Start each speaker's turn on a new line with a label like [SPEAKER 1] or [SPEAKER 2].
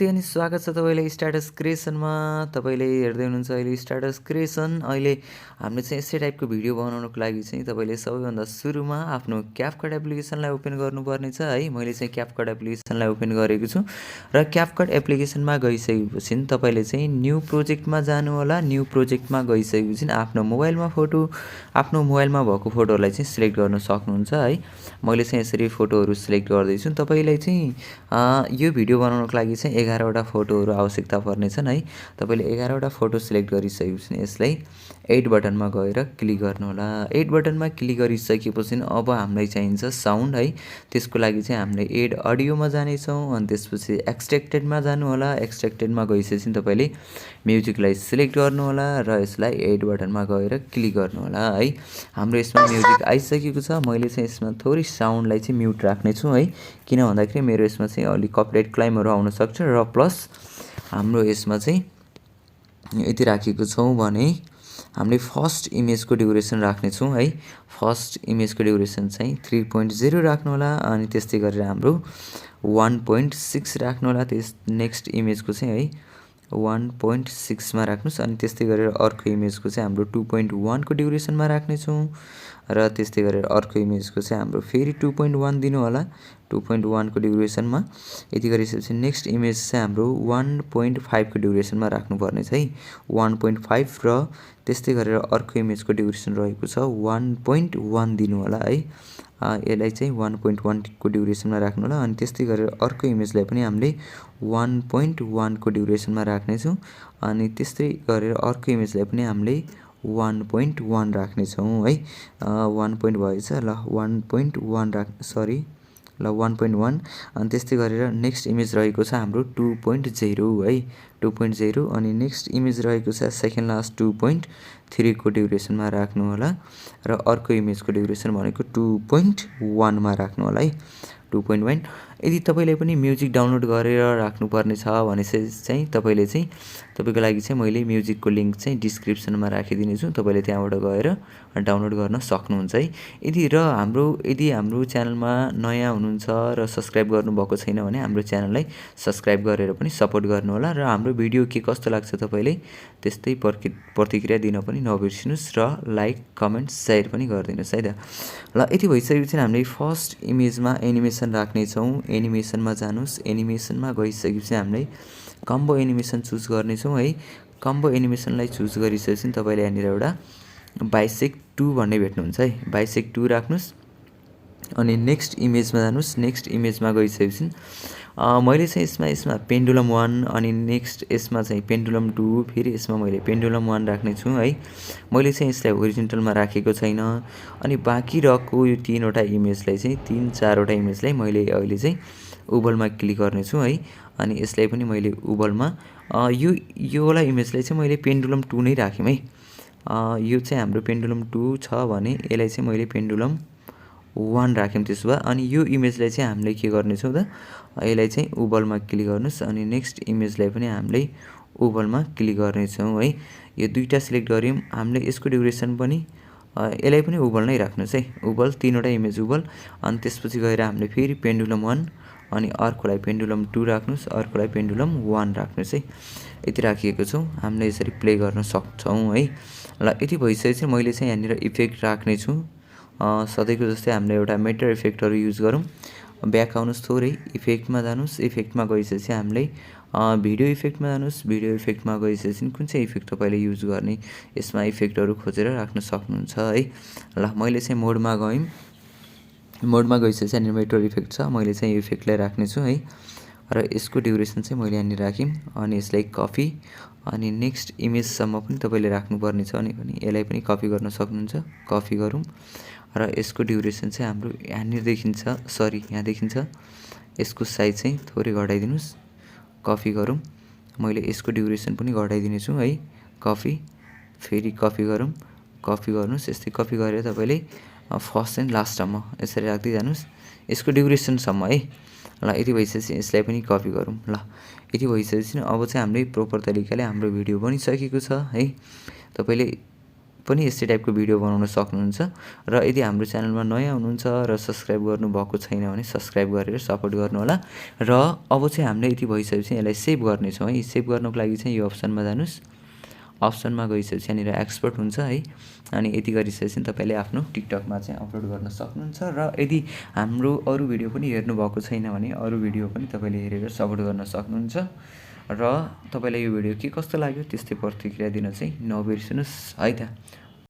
[SPEAKER 1] नमस्ते अनि स्वागत छ तपाईलाई स्ट्याटस क्रिएसनमा। तपाईले हेर्दै हुनुहुन्छ अहिले स्ट्याटस क्रिएसन। अहिले हामीले चाहिँ यस्तै टाइपको भिडियो बनाउनको लागि चाहिँ तपाईले सबैभन्दा सुरुमा आफ्नो क्यापकट एप्लिकेसनलाई ओपन गर्नुपर्ने छ है। मैले चाहिँ क्यापकट एप्लिकेसनलाई ओपन गरेको छु र क्यापकट एप्लिकेसनमा गइसकेपछि तपाईले चाहिँ न्यू प्रोजेक्टमा जानु होला। न्यू प्रोजेक्टमा गइसकेपछि आफ्नो मोबाइलमा भएको फोटोलाई चाहिँ सिलेक्ट गर्न सक्नुहुन्छ है। मैले चाहिँ यसरी फोटोहरू सिलेक्ट गर्दै छु। तपाईलाई चाहिँ यो भिडियो बनाउनको लागि चाहिँ 11 वटा फोटोहरू आवश्यकता पर्नेछन् है। तपाईले 11 वटा फोटो सिलेक्ट गरिसकेपछि यसलाई एड बटनमा गएर क्लिक गर्नु होला। एड बटनमा क्लिक गरिसकेपछि अब हामीलाई चाहिन्छ साउन्ड है। त्यसको लागि चाहिँ हामीले एड अडियोमा जाने छौं अनि त्यसपछि एक्सट्र्याक्टेडमा जानु होला। एक्सट्र्याक्टेडमा गइसकेपछि तपाईले म्युजिकलाई सिलेक्ट गर्नु होला र यसलाई एड बटनमा गएर क्लिक गर्नु होला है। हाम्रो यसमा म्युजिक आइसकेको छ। मैले चाहिँ यसमा थोरै साउन्डलाई चाहिँ म्युट राख्ने छु है। किन भन्दाखेरि मेरो यसमा चाहिँ अलि कपिराइट क्लेमहरु आउन सक्छ र प्लस हाम्रो यसमा चाहिँ यति राखेको छौं भने हामीले फर्स्ट इमेजको ड्युरेसन राख्ने छौं है। फर्स्ट इमेजको ड्युरेसन चाहिँ 3.0 राख्नु होला अनि त्यस्तै गरेर हाम्रो 1.6 राख्नु होला। त्यस नेक्स्ट इमेजको चाहिँ है 1.6 मा राख्नुस् अनि त्यस्तै गरेर अर्को इमेजको चाहिँ हाम्रो 2.1 को ड्युरेसनमा राख्ने छौं र त्यस्तै गरेर अर्को इमेजको चाहिँ हाम्रो फेरि 2.1 दिनु होला। 2.1 को ड्युरेसनमा यति गरिसकेपछि नेक्स्ट इमेज चाहिँ हाम्रो 1.5 को ड्युरेसनमा राख्नु पर्ने छ है। 1.5 र त्यस्तै गरेर अर्को इमेजको ड्युरेसन रहेको छ 1.1 दिनु होला है। यसलाई चाहिँ 1.1 को ड्युरेसनमा राख्नु होला अनि त्यस्तै गरेर अर्को इमेजलाई पनि हामीले 1.1 को ड्युरेसनमा राख्ने छौं अनि त्यस्तै गरेर अर्को इमेजलाई पनि हामीले 1.1 राख्ने छौं है। 1 point भएछ ल 1.1 ल 1.1 अनि त्यस्तै गरेर नेक्स्ट इमेज रहेको छ हाम्रो 2.0 है। 2.0 अनि नेक्स्ट इमेज रहेको छ सेकेन्ड लास्ट 2.3 को ड्युरेसनमा राख्नु होला र अर्को इमेजको ड्युरेसन भनेको 2.1 मा राख्नु होला है। 2.1 यदि तपाईले पनि म्युजिक डाउनलोड गरेर राख्नु पर्ने छ भने चाहिँ तपाईले चाहिँ तपाईको लागि चाहिँ मैले म्युजिकको लिंक चाहिँ डिस्क्रिप्सनमा राखिदिने छु। तपाईले त्यहाँबाट गएर डाउनलोड गर्न सक्नुहुन्छ है। यदि हाम्रो च्यानलमा नयाँ हुनुहुन्छ र सब्स्क्राइब गर्नुभएको छैन भने हाम्रो च्यानललाई सब्स्क्राइब गरेर पनि सपोर्ट गर्नु होला र हाम्रो भिडियो के कस्तो लाग्छ तपाईले त्यस्तै प्रतिक्रिया दिन पनि नबिर्सिनुस् र लाइक कमेन्ट शेयर पनि गरिदिनुस् है त। ल यति भइसकेपछि हामीले फर्स्ट इमेजमा एनिमेसन राख्ने छौं। एनिमेसनमा जानुस्। एनिमेसनमा गइसकेपछि हामीले कम्बो एनिमेसन चुज गर्ने छौं है। कम्बो एनिमेसनलाई चुज गरिसकेपछि तपाईले यहाँनिर एउटा बाइसेक्ट 2 भन्ने भेट्नुहुन्छ है। बाइसेक्ट 2 राख्नुस् अनि नेक्स्ट इमेजमा जानुस्। नेक्स्ट इमेजमा गइसकेपछि मैले चाहिँ यसमा पेन्डुलम 1 अनि नेक्स्ट यसमा चाहिँ पेन्डुलम 2 फेरि यसमा मैले पेन्डुलम 1 राख्ने छु है। मैले चाहिँ यसलाई होरिजोन्टलमा राखेको छैन अनि बाँकी रहेको यो 3 वटा इमेजलाई चाहिँ 3-4 वटा इमेजलाई मैले अहिले चाहिँ वोबलमा क्लिक गर्ने छु है। अनि यसलाई पनि मैले वोबलमा यो वाला इमेजलाई चाहिँ मैले पेन्डुलम 2 नै राखेँ है। यो चाहिँ हाम्रो पेन्डुलम 2 छ भने यसलाई चाहिँ मैले पेन्डुलम 1 राख्यौं। त्यसो भए अनि यो इमेजलाई चाहिँ हामीले के गर्ने छौं त यसलाई चाहिँ वोबलमा क्लिक गर्नुस् अनि नेक्स्ट इमेजलाई पनि हामीले वोबलमा क्लिक गर्ने छौं है। यो दुईटा सिलेक्ट गर्यौं। हामीले यसको ड्युरेसन पनि यसलाई पनि वोबल नै राख्नुस् है। वोबल 3 वटा इमेज वोबल अनि त्यसपछि गएर हामीले फेरि पेन्डुलम 1 अनि अर्कोलाई पेन्डुलम 2 राख्नुस् अर्कोलाई पेन्डुलम 1 राख्नुस् है। यति राखिएको छौं। हामीले यसरी प्ले गर्न सक्छौं है। ल यति भइसकेपछि मैले चाहिँ यहाँनिर इफेक्ट राख्ने छु। सधैँको जस्तै हामीले एउटा मेटेर इफेक्टहरु युज गरौँ। ब्याक आउनुस् थोरै इफेक्टमा जानुस्। इफेक्टमा गइसकेपछि हामीले भिडियो इफेक्टमा जानुस्। भिडियो इफेक्टमा गइसकेपछि कुन चाहिँ इफेक्ट तपाईले युज गर्ने यसमा इफेक्टहरु खोजेर राख्न सक्नुहुन्छ है। ल मैले चाहिँ मोडमा गएँ। मोडमा गइसकेपछि यहाँनिर मेटेर इफेक्ट छ। मैले चाहिँ यो इफेक्टलाई राख्ने छु है र यसको ड्युरेसन चाहिँ मैले यहाँनिर राखेँ अनि यसलाई कपी अनि नेक्स्ट इमेजसम्म पनि तपाईले राख्नुपर्ने छ भने यसलाई पनि कपी गर्न सक्नुहुन्छ। कपी गरौँ र यसको ड्युरेसन चाहिँ हाम्रो यहाँनिर देखिन्छ यहाँ देखिन्छ। यसको साइज चाहिँ थोरै घटाइदिनुस्। कपी गरौँ। मैले यसको ड्युरेसन पनि घटाइदिने छु है। कपी फेरि कपी गरौँ। कपी गर्नुस्। यस्तै कपी गरेर तपाईले फर्स्ट एन्ड लास्टसम्म यसरी राख्दै जानुस्। यसको ड्युरेसनसम्म है। ल यति भइसकेपछि यसलाई पनि कपी गरौँ। ल यति भइसकेपछि अब चाहिँ हामीले प्रोपर तरिकाले हाम्रो भिडियो बनिसकेको छ है। तपाईले पनि यस्तै टाइपको भिडियो बनाउन सक्नुहुन्छ। र यदि हाम्रो च्यानलमा नयाँ हुनुहुन्छ र सब्सक्राइब गर्नुभएको छैन भने सब्सक्राइब गरेर सपोर्ट गर्नुहोला। र अब चाहिँ हामीले यति भइसकेपछि यसलाई सेभ गर्नेछौँ है। सेभ गर्नको लागि चाहिँ यो अप्सनमा जानुहोस्। अप्सनमा गइसकेपछि यहाँनिर एक्सपोर्ट हुन्छ है। अनि यति गरिसकेपछि तपाईँले आफ्नो टिकटकमा चाहिँ अपलोड गर्न सक्नुहुन्छ। र यदि हाम्रो अरू भिडियो पनि हेर्नुभएको छैन भने अरू भिडियो पनि तपाईँले हेरेर सपोर्ट गर्न सक्नुहुन्छ। र तपाईँलाई यो भिडियो के कस्तो लाग्यो त्यस्तै प्रतिक्रिया दिन चाहिँ नबिर्सिनुहोस् है त।